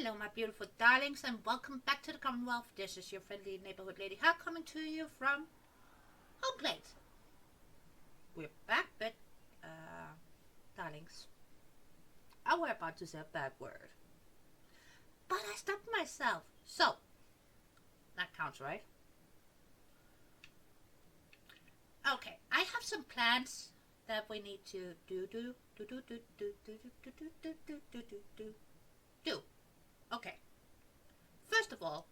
Hello, my beautiful darlings, and welcome back to the Commonwealth. This is your friendly neighborhood lady Hawk coming to you from home plate. We're back, but, darlings, I were about to say a bad word, but I stopped myself. So, that counts, right? Okay, I have some plans that we need to do. Okay. First of all,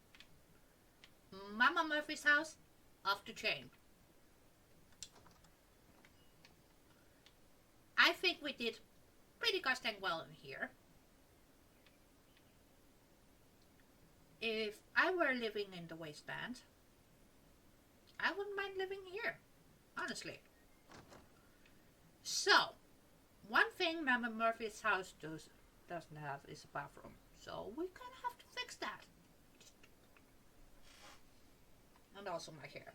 Mama Murphy's house, off the chain. I think we did pretty goddamn well in here. If I were living in the wasteland, I wouldn't mind living here, honestly. So, one thing Mama Murphy's house doesn't have is a bathroom. So we're gonna have to fix that. And also my hair.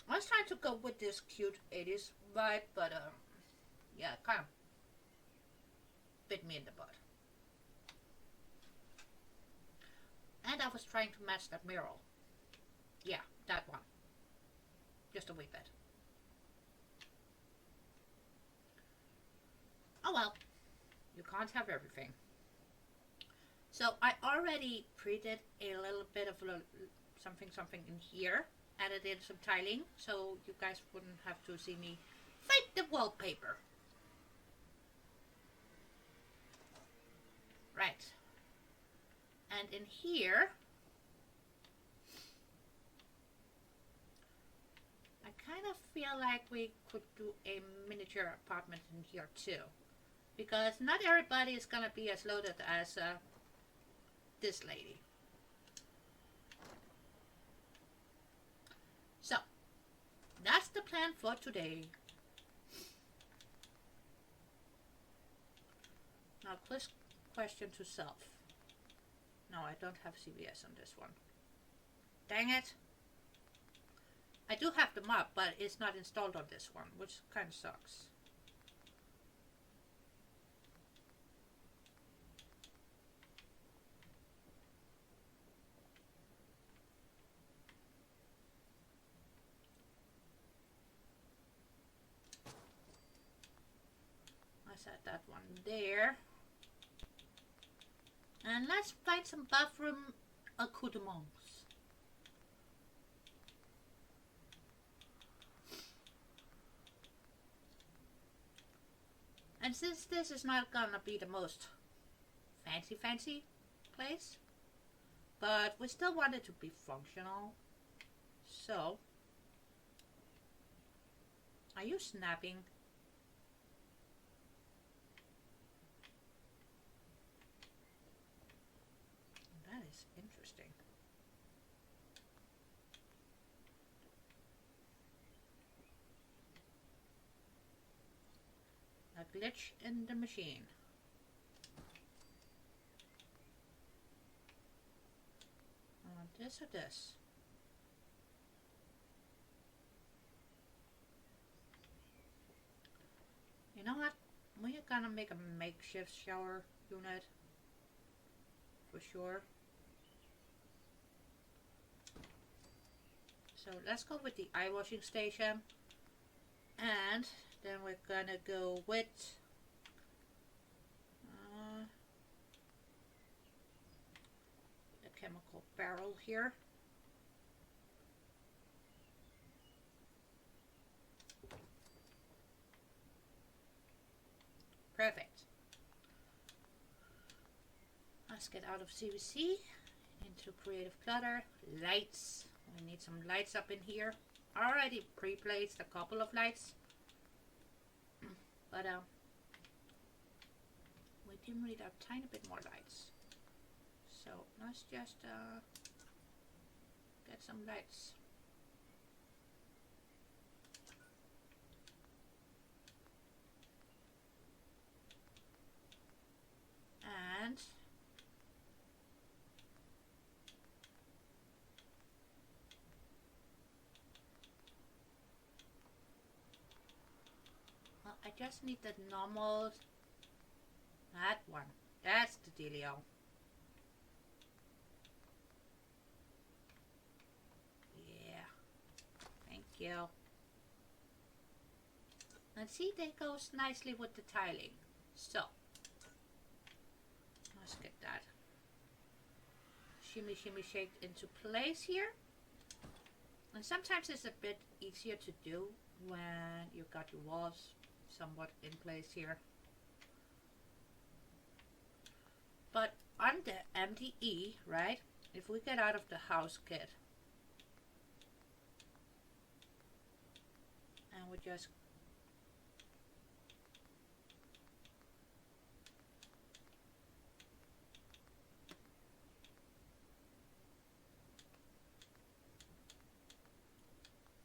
I was trying to go with this cute 80s vibe, but yeah, it kind of bit me in the butt. And I was trying to match that mural. Yeah, that one. Just a wee bit. Oh well. You can't have everything. So I already pre-did a little bit of something in here. Added in some tiling so you guys wouldn't have to see me fight the wallpaper. Right. And in here, I kind of feel like we could do a miniature apartment in here too. Because not everybody is going to be as loaded as this lady. So, that's the plan for today. Now, quick question to self. No, I don't have CVS on this one. Dang it. I do have the map, but it's not installed on this one, which kind of sucks. Set that one there. And let's find some bathroom accoutrements. And since this is not gonna be the most fancy place, but we still want it to be functional, so are you snapping? That is interesting. A glitch in the machine. This or this? You know what? We're gonna make a makeshift shower unit. For sure. So let's go with the eye washing station, and then we're gonna go with the chemical barrel here. Perfect. Let's get out of CVC into creative clutter. Lights. We need some lights up in here. Already pre-placed a couple of lights, but we do need a tiny bit more lights. So let's just get some lights. And I just need the normal, that one That's the dealio. Yeah. Thank you. And see, that goes nicely with the tiling. So, let's get that shimmy shimmy shaked into place here. And sometimes it's a bit easier to do when you've got your walls somewhat in place here. But on the MDE, right, if we get out of the house kit and we just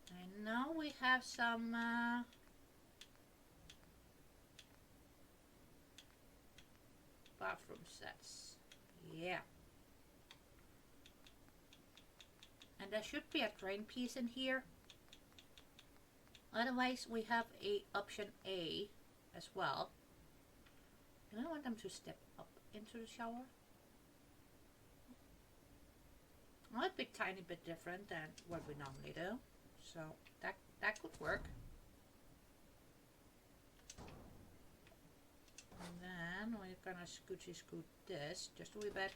and now we have some bathroom sets. Yeah. And there should be a drain piece in here. Otherwise, we have a option A as well. And I want them to step up into the shower. Might be a tiny bit different than what we normally do. So that could work. And then we're gonna scoochy scoot this just a wee bit.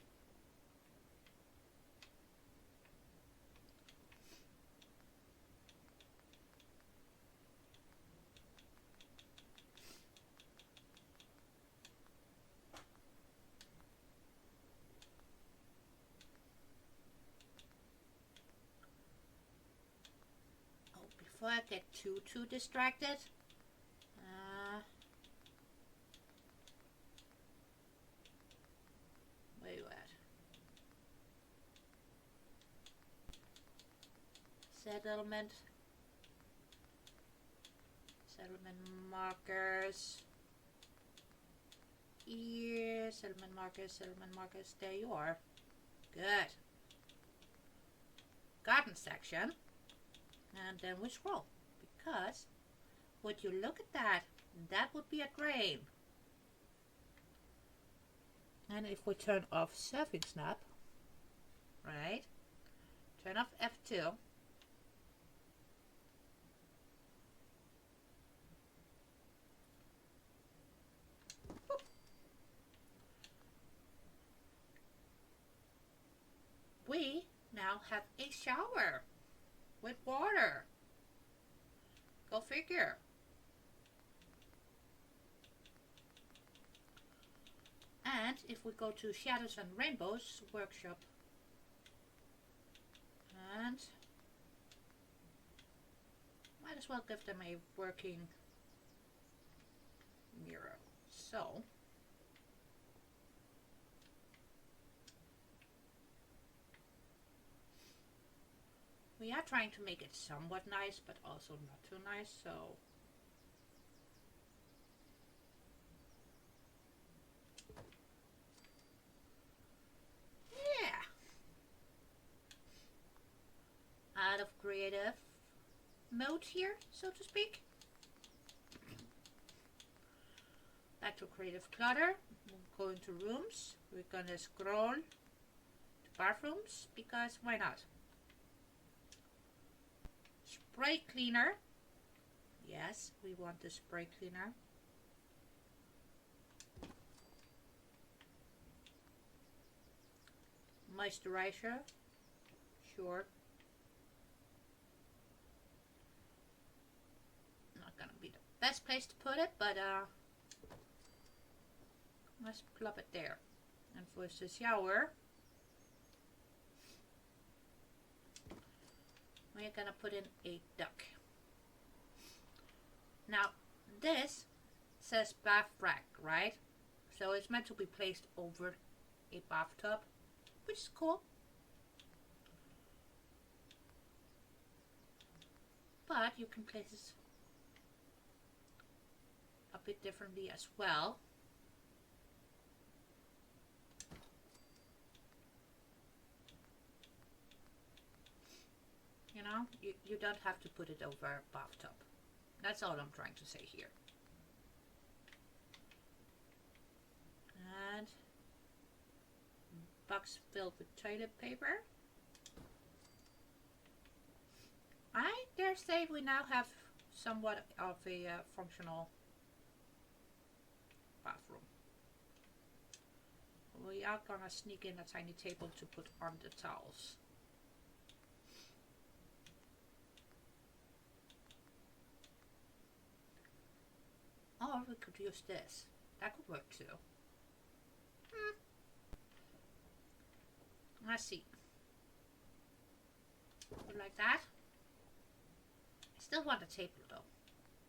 Oh, before I get too distracted, where you at? Settlement markers. Here, settlement markers, there you are. Good. Garden section. And then we scroll. Because, would you look at that? That would be a drain. And if we turn off surfing snap, right? Turn off F2. We now have a shower with water. Go figure. And if we go to Shadows and Rainbows workshop and might as well give them a working mirror. So we are trying to make it somewhat nice, but also not too nice, so yeah. Out of creative mode here, so to speak. Back to creative clutter. We'll go into rooms. We're gonna scroll to bathrooms because why not? Spray cleaner. Yes, we want the spray cleaner. Moisturizer. Sure. Not gonna be the best place to put it, but let's plop it there. And for the shower, we're gonna put in a duck. Now this says bath rack, right? So it's meant to be placed over a bathtub, which is cool. But you can place it a bit differently as well. You know, you don't have to put it over a bathtub. That's all I'm trying to say here. And box filled with toilet paper. I dare say we now have somewhat of a functional bathroom. We are gonna sneak in a tiny table to put on the towels. Or we could use this. That could work too. Let's see. Like that. I still want a table though.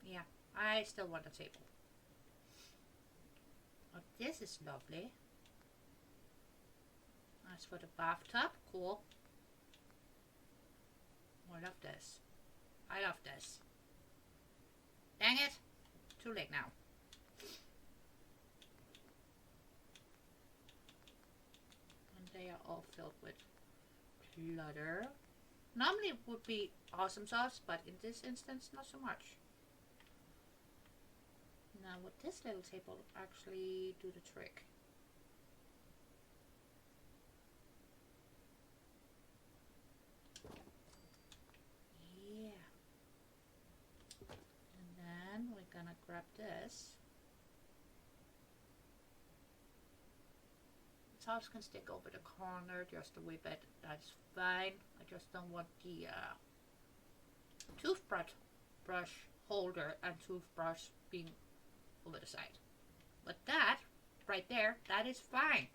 Yeah, I still want a table. Oh, this is lovely. That's for the bathtub. Cool. Oh, I love this. I love this. Dang it. Too late now. And they are all filled with clutter. Normally it would be awesome sauce, but in this instance, not so much. Now would this little table actually do the trick? Yeah. And then we're gonna grab this. The towels can stick over the corner just a wee bit. That's fine. I just don't want the toothbrush holder and toothbrush being over the side. But that, right there, that is fine.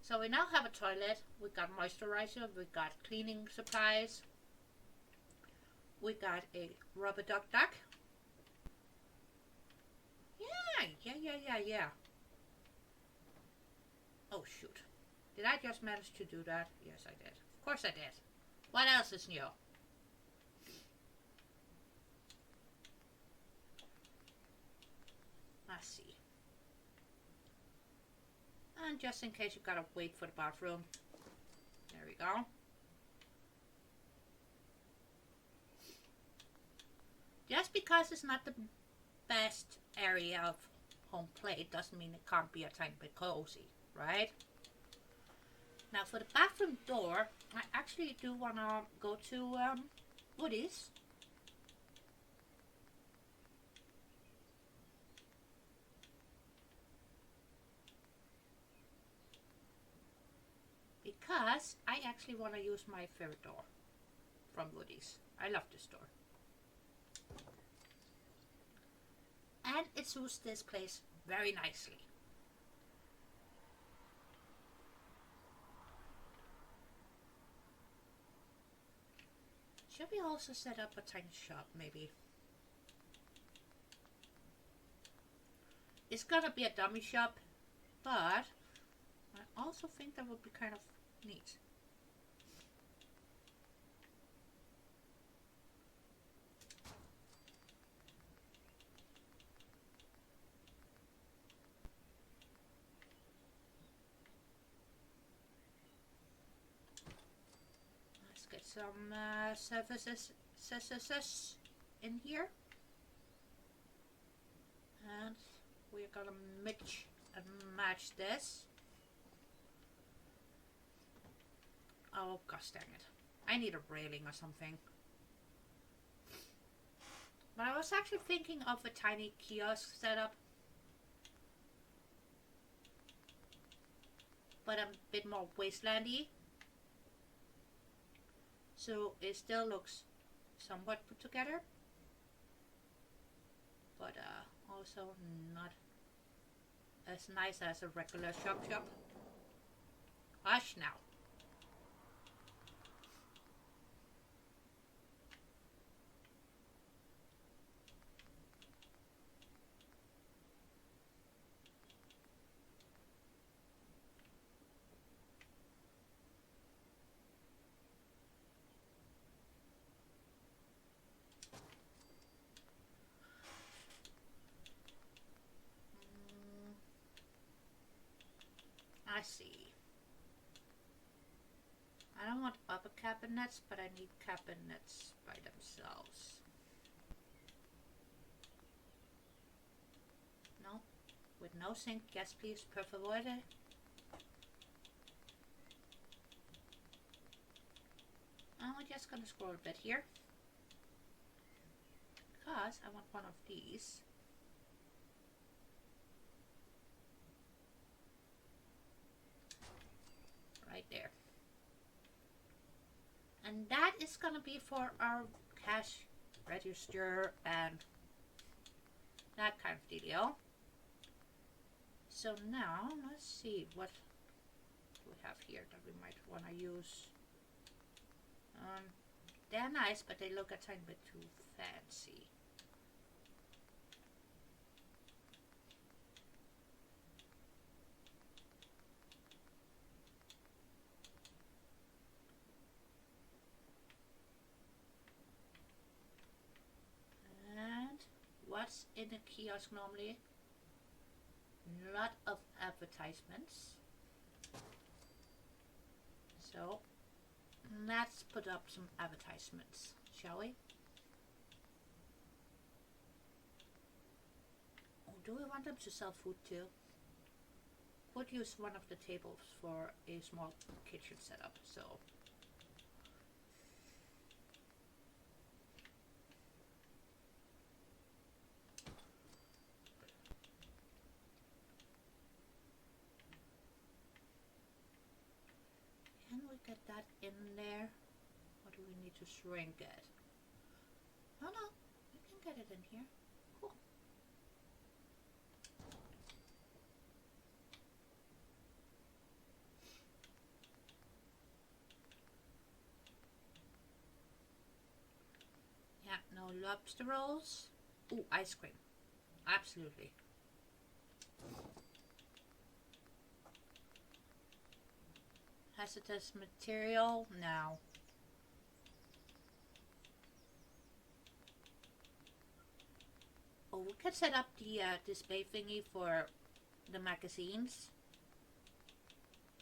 So we now have a toilet, we got moisturizer, we got cleaning supplies, we got a rubber duck. Yeah. Oh shoot. Did I just manage to do that? Yes, I did. Of course I did. What else is new? Let's see. And just in case you gotta wait for the bathroom. There we go. Just because it's not the best area of home plate doesn't mean it can't be a tiny bit cozy, right? Now for the bathroom door, I actually do want to go to Woody's. Because I actually want to use my favorite door from Woody's. I love this door. And it suits this place very nicely. Should we also set up a tiny shop, maybe? It's gonna be a dummy shop, but I also think that would be kind of neat. Let's get some surfaces in here. And we're gonna mix and match this. Oh gosh dang it. I need a railing or something. But I was actually thinking of a tiny kiosk setup. But a bit more wastelandy. So it still looks somewhat put together. But also not as nice as a regular shop. Hush now. I see. I don't want upper cabinets, but I need cabinets by themselves. No? With no sink? Yes, please, per favor. I'm just gonna scroll a bit here because I want one of these. Right there. And that is gonna be for our cash register and that kind of deal. So now let's see what we have here that we might want to use. They're nice, but they look a tiny bit too fancy. And what's in a kiosk normally? A lot of advertisements. So let's put up some advertisements, shall we? Oh, do we want them to sell food too? Could use one of the tables for a small kitchen setup, so. Can we get that in there? Or do we need to shrink it? Oh no, we can get it in here. Cool. Yeah, no lobster rolls. Ooh, ice cream. Absolutely. Hazardous material? No. Oh, we can set up the display thingy for the magazines.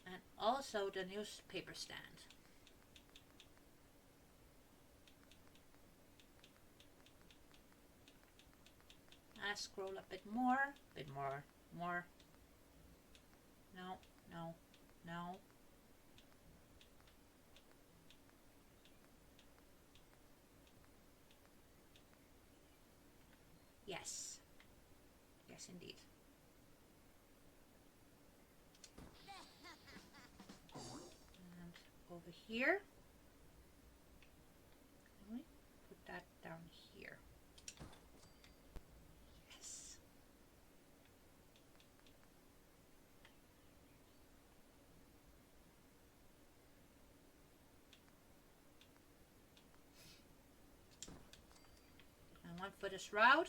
And also the newspaper stand. Scroll a bit more. More. No, no, no. Yes. Yes, indeed. And over here. Can we put that down here? Yes. And one for the shroud.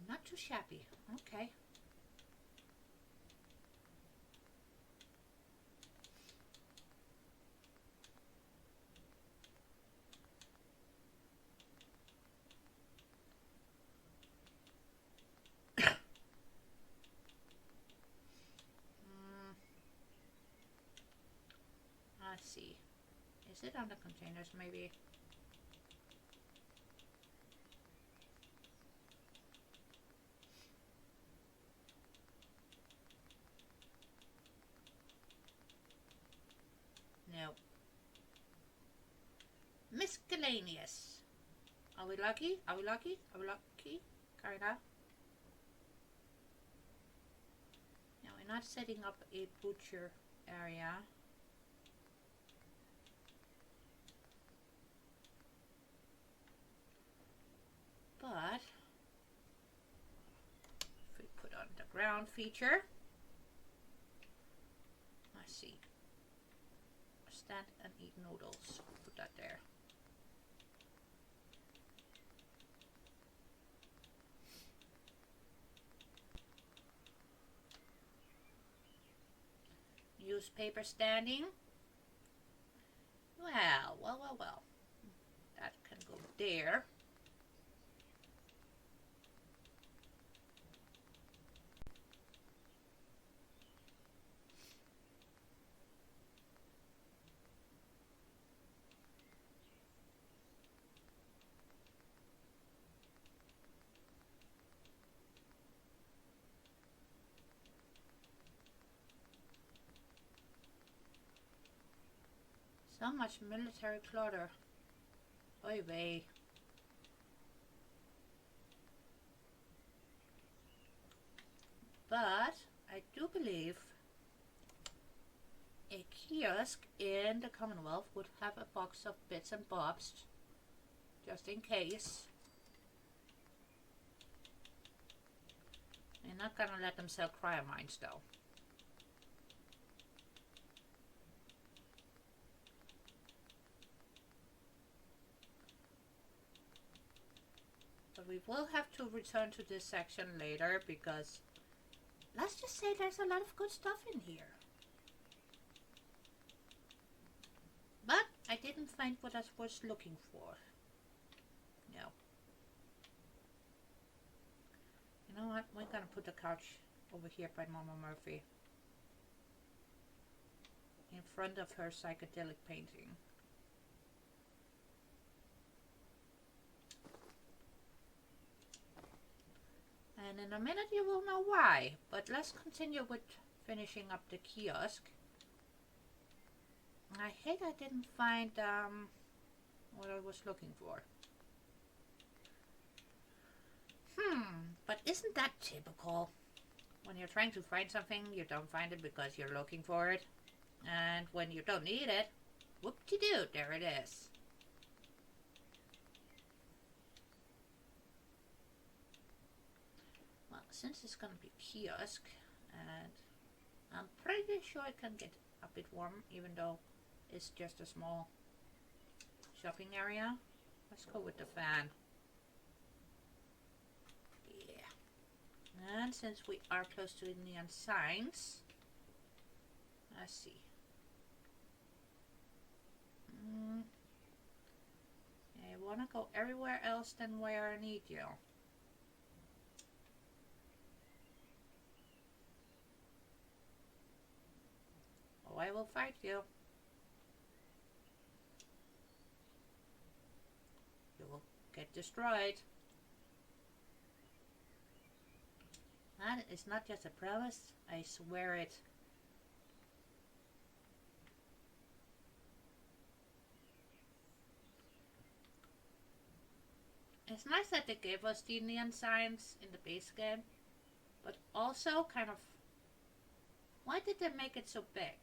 Not too shabby. Okay. Let's see. Is it on the containers maybe? No. Miscellaneous. Are we lucky? Are we lucky? Are we lucky? Kinda. Now we're not setting up a butcher area. But if we put on the ground feature, let's see. Stand and eat noodles. Put that there. Newspaper standing. Well. That can go there. So much military clutter. Oy vey. But I do believe a kiosk in the Commonwealth would have a box of bits and bobs, just in case. You're not gonna let them sell cryomines though. But we will have to return to this section later because let's just say there's a lot of good stuff in here. But I didn't find what I was looking for. No. You know what? We're gonna put the couch over here by Mama Murphy. In front of her psychedelic painting. And in a minute you will know why. But let's continue with finishing up the kiosk. I hate I didn't find what I was looking for. But isn't that typical? When you're trying to find something, you don't find it because you're looking for it. And when you don't need it, whoop-de-doo, there it is. Well, since it's going to be kiosk, and I'm pretty sure it can get a bit warm, even though it's just a small shopping area. Let's go with the fan. Yeah. And since we are close to the neon signs, let's see. I want to go everywhere else than where I need you. Oh, I will fight you. You will get destroyed. That is not just a promise, I swear it. It's nice that they gave us the neon signs in the base game, but also kind of, why did they make it so big?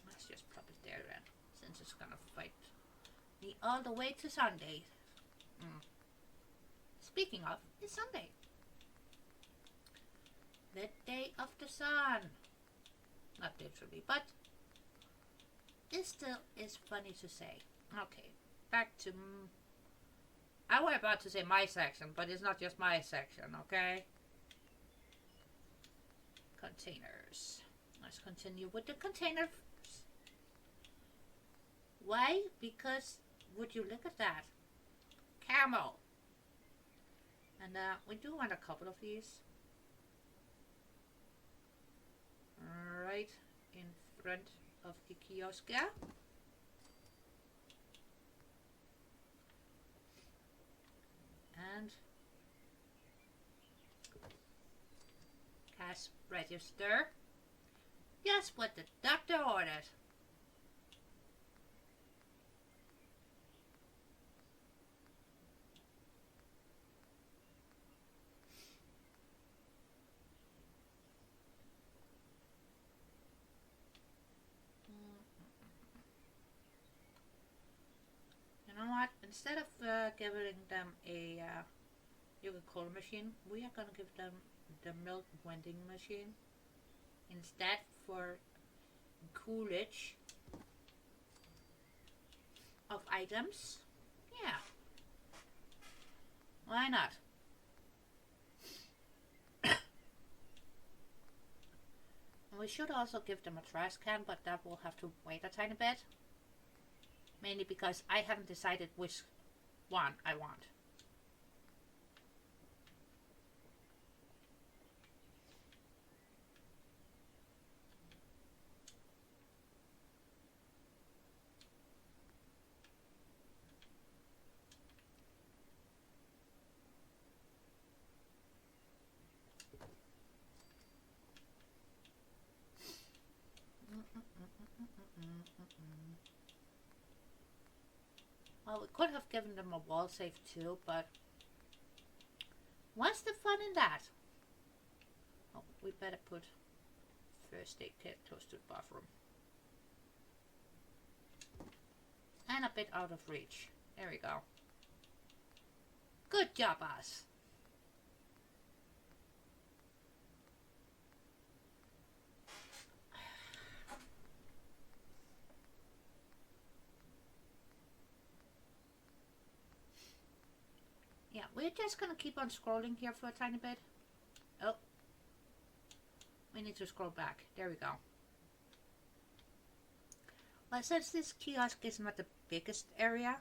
Let's just pop it there then, since it's gonna fight me all the way to Sunday. Speaking of, it's Sunday. The day of the sun. Not literally, but it still is funny to say. Okay, back to... I was about to say my section, but it's not just my section, okay? Containers. Let's continue with the containers. Why? Because, would you look at that? Camel. And we do want a couple of these. Right in front of the kiosk. Yeah? And cash register. Just what the doctor ordered. You know what? Instead of giving them a Coca-Cola machine, we are going to give them the milk vending machine instead for coolage of items. Yeah. Why not? We should also give them a trash can, but that will have to wait a tiny bit. Mainly because I haven't decided which one I want. Mm-mm. Well, we could have given them a wall safe too, but what's the fun in that? Oh, we better put first aid kit close to the bathroom. And a bit out of reach. There we go. Good job, us. Yeah, we're just gonna keep on scrolling here for a tiny bit. Oh. We need to scroll back. There we go. Well, since this kiosk is not the biggest area,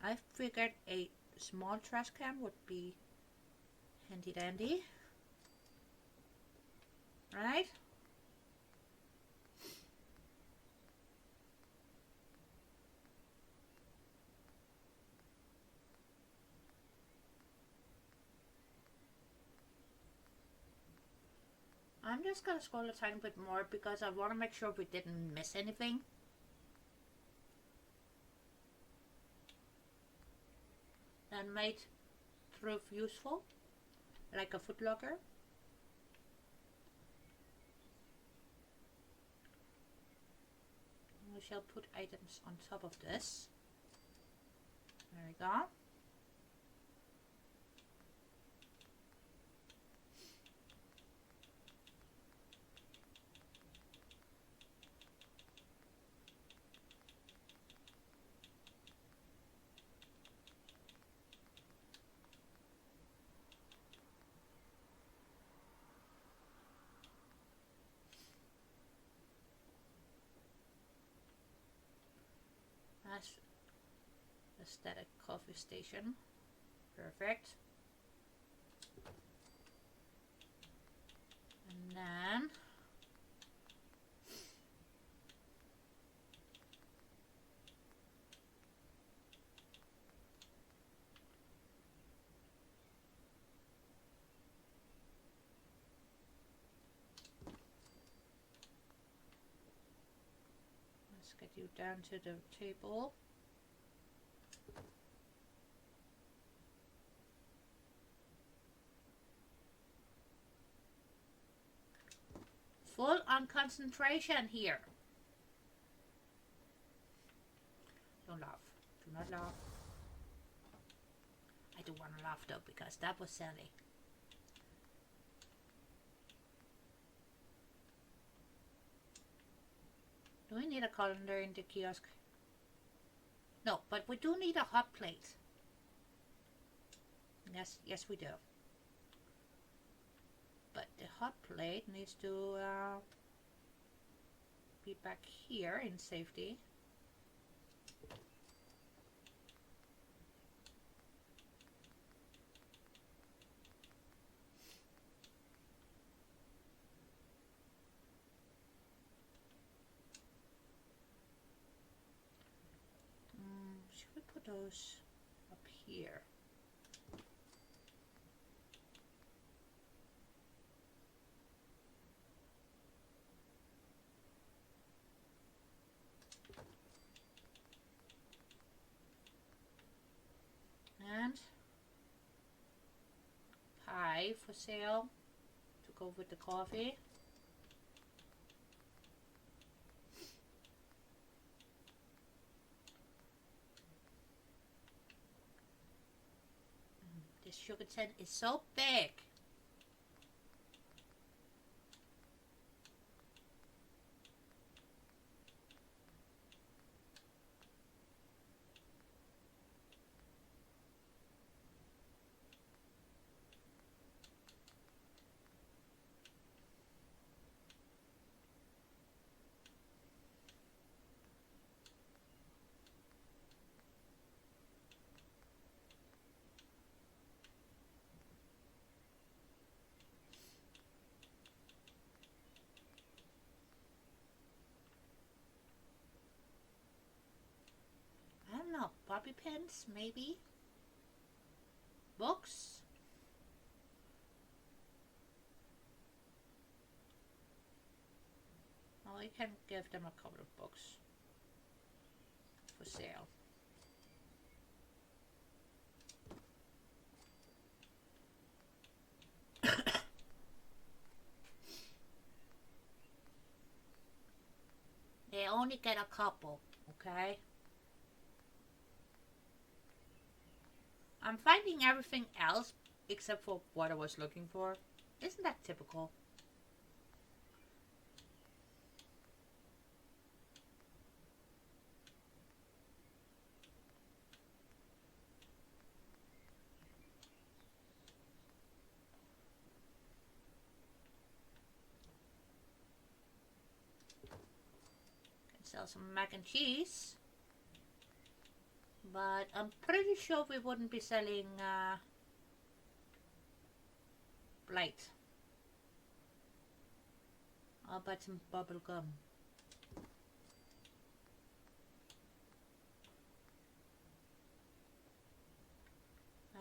I figured a small trash can would be handy dandy. Right? I'm just gonna scroll a tiny bit more because I want to make sure we didn't miss anything. That might prove useful, like a footlocker. We shall put items on top of this. There we go. That's a static coffee station. Perfect. And then let's get you down to the table. Full on concentration here. Don't laugh. Do not laugh. I do want to laugh though because that was silly. Do we need a colander in the kiosk? No, but we do need a hot plate. Yes we do. But the hot plate needs to be back here in safety. Should we put those up here? And pie for sale to go with the coffee. This sugar tin is so big. I don't know, bobby pins, maybe? Books? Oh, we can give them a couple of books for sale. They only get a couple, okay? I'm finding everything else except for what I was looking for. Isn't that typical? Can sell some mac and cheese. But I'm pretty sure we wouldn't be selling Blight. I'll buy some bubble gum.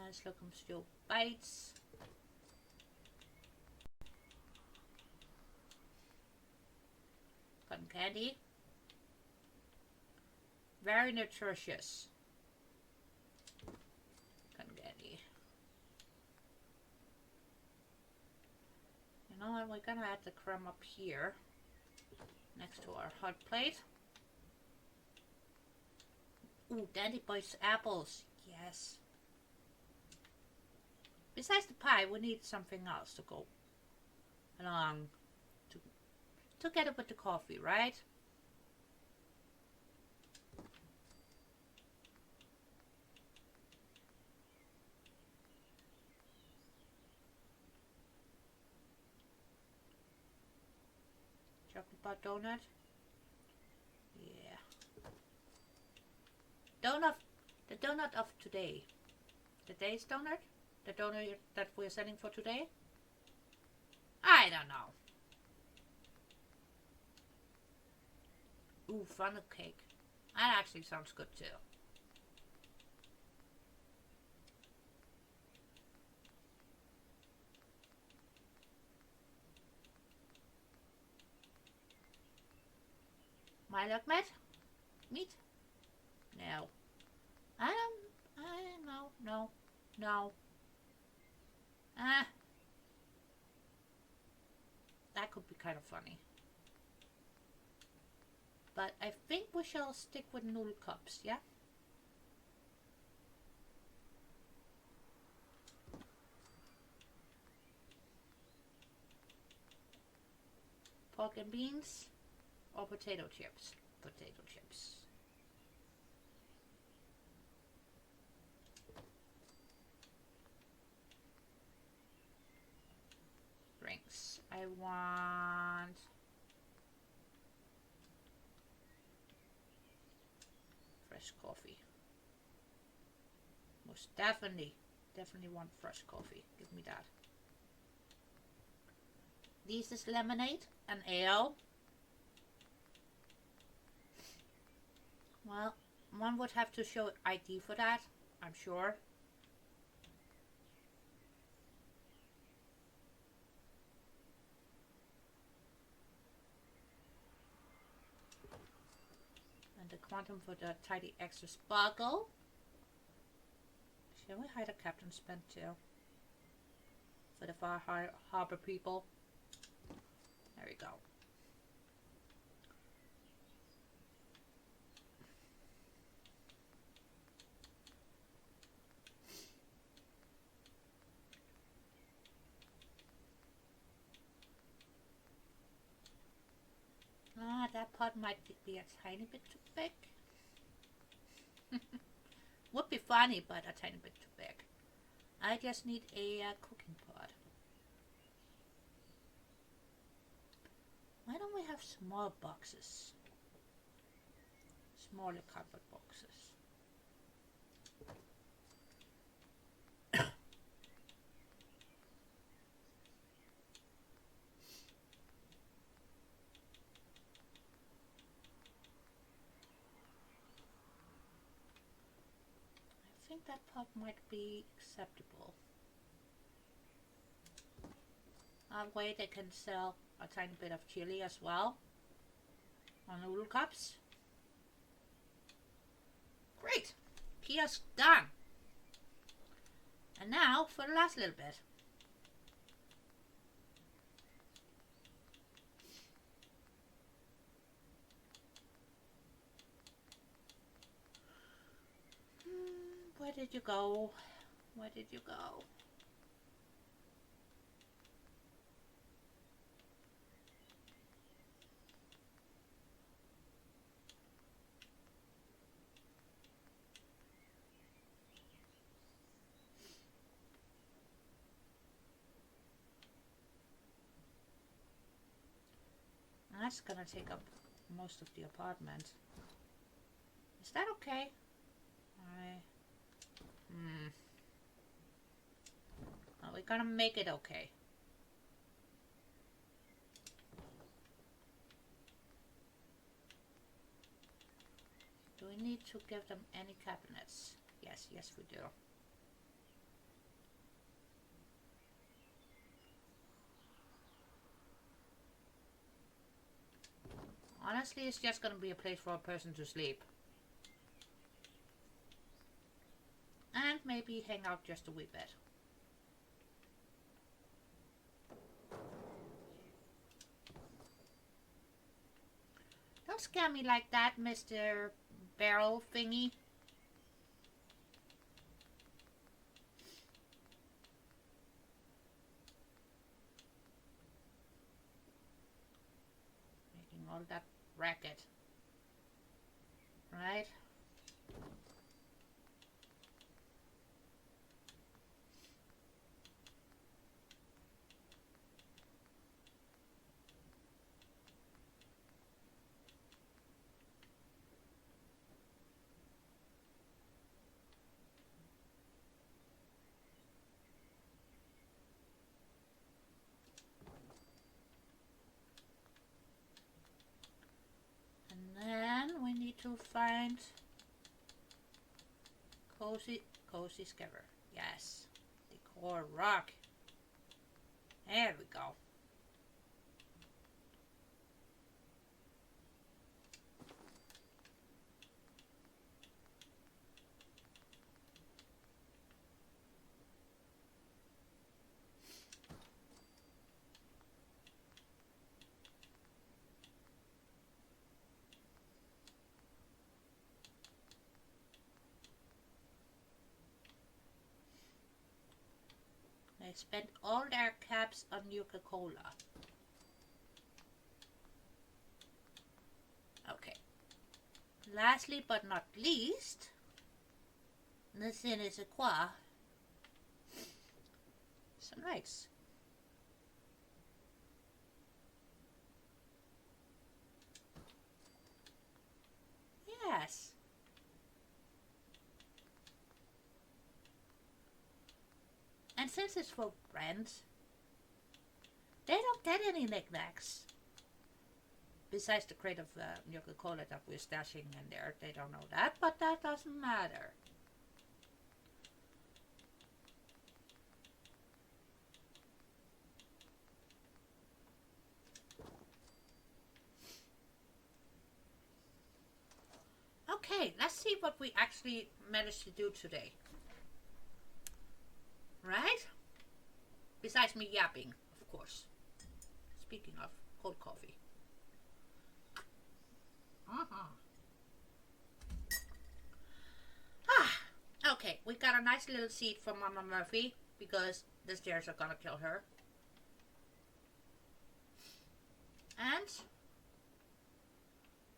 Let's look at still bites. Cotton candy. Very nutritious. Cotton candy. You know what? We're gonna add the crumb up here, next to our hot plate. Ooh, Dandy Boy's apples. Yes. Besides the pie, we need something else to go along together with the coffee, right? Chocolate bar donut. Yeah. Donut. The donut of today. Today's donut? The donut that we're selling for today? I don't know. Ooh, funnel cake. That actually sounds good too. My luck, meat? No. No. That could be kind of funny. But I think we shall stick with noodle cups, yeah? Pork and beans or potato chips? Potato chips. Drinks. I want fresh coffee. Most definitely want fresh coffee. Give me that. This is lemonade and ale. Well, one would have to show ID for that, I'm sure. And the quantum for the tidy extra sparkle. Shall we hide a captain spend too? For the Far Harbor people. There we go. That pot might be a tiny bit too big. Would be funny, but a tiny bit too big. I just need a cooking pot. Why don't we have small boxes? Smaller cardboard boxes. I think that pot might be acceptable. That way they can sell a tiny bit of chili as well. on noodle cups. Great. Kiosk done. And now for the last little bit. Where did you go? Where did you go? That's gonna take up most of the apartment. Is that okay? Well, we're gonna make it okay. Do we need to give them any cabinets? Yes, yes we do. Honestly, it's just gonna be a place for a person to sleep. And maybe hang out just a wee bit. Don't scare me like that, Mr. Barrel thingy. Making all that racket. Right? And then we need to find cozy scaver. Yes. Decor rock. There we go. They spent all their caps on Coca-Cola. Okay. Lastly but not least, ne ce n'est quoi, some lights. Yes. And since it's for friends, they don't get any knickknacks. Besides the crate of Coca-Cola that we're stashing in there, they don't know that, but that doesn't matter. Okay, let's see what we actually managed to do today. Right? Besides me yapping, of course. Speaking of cold coffee. Okay, we got a nice little seat from Mama Murphy because the stairs are gonna kill her. And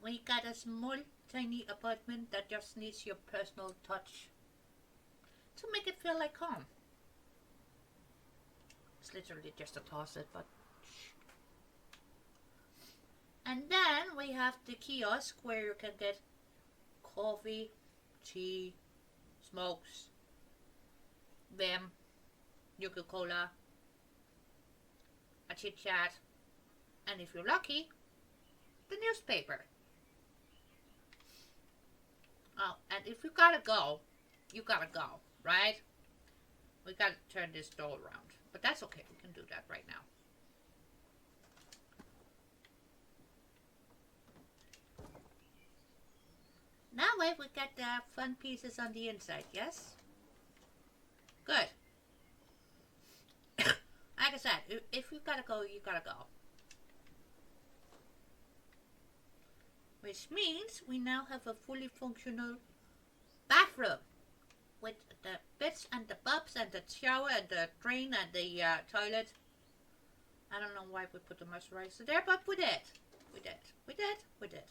we got a small, tiny apartment that just needs your personal touch to make it feel like home. It's literally just a closet, but shh. And then we have the kiosk where you can get coffee, tea, smokes, them, Coca-Cola, a chit chat, and if you're lucky, the newspaper. Oh, and if you gotta go, you gotta go, right? We gotta turn this door around. But that's okay, we can do that right now. That way we get the fun pieces on the inside, yes? Good. Like I said, if you gotta go, you gotta go. Which means we now have a fully functional bathroom with the bits and the bobs and the shower and the drain and the toilet. I don't know why we put the moisturizer there, but we did. We did. We did. We did.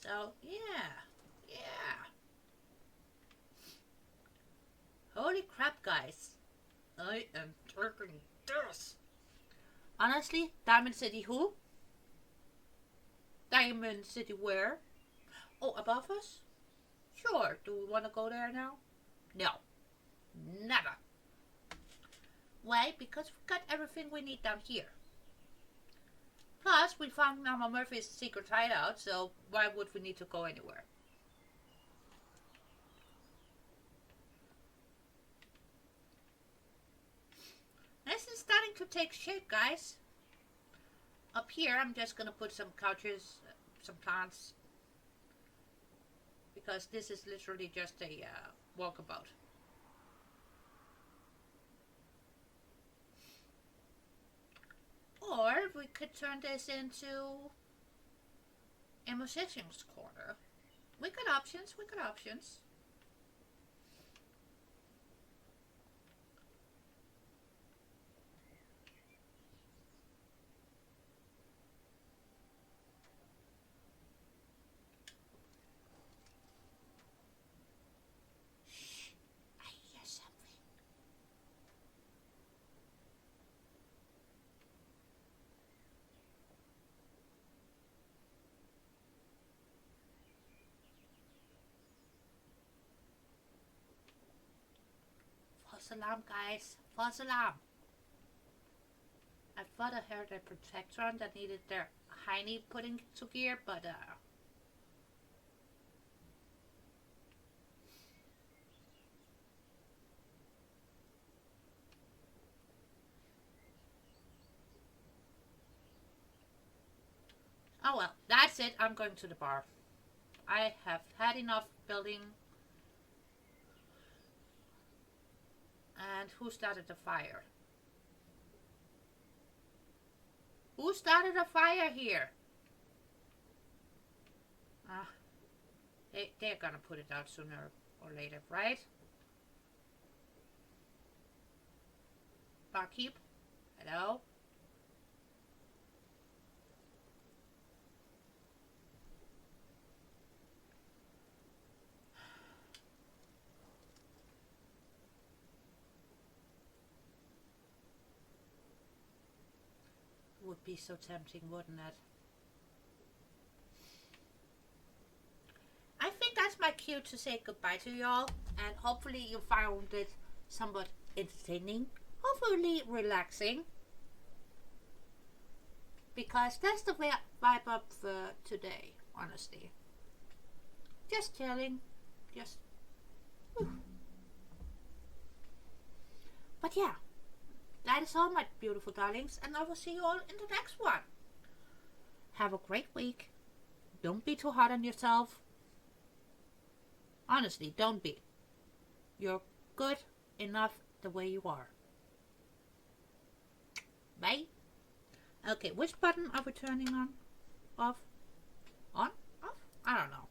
So, yeah. Yeah. Holy crap, guys. I am taking this. Honestly, Diamond City who? Diamond City where? Oh, above us? Sure. Do we want to go there now? No. Never. Why? Because we've got everything we need down here. Plus, we found Mama Murphy's secret hideout, so why would we need to go anywhere? This is starting to take shape, guys. Up here, I'm just going to put some couches, some plants. Because this is literally just a walkabout. Or we could turn this into a musician's corner. We got options, we got options. Shh, I hear something. False alarm, guys. False alarm. I thought I heard a protectron that needed their hiney putting to gear, but oh well, that's it. I'm going to the bar. I have had enough building. And who started the fire? Who started a fire here? They're gonna put it out sooner or later, right? Barkeep? Hello? Would be so tempting, wouldn't it? I think that's my cue to say goodbye to y'all, and hopefully you found it somewhat entertaining, hopefully relaxing, because that's the vibe up for today, honestly. Just chilling, just. Whew. But yeah. That is all, my beautiful darlings, and I will see you all in the next one. Have a great week. Don't be too hard on yourself. Honestly, don't be. You're good enough the way you are. Bye. Okay, which button are we turning on? Off? On? Off? I don't know.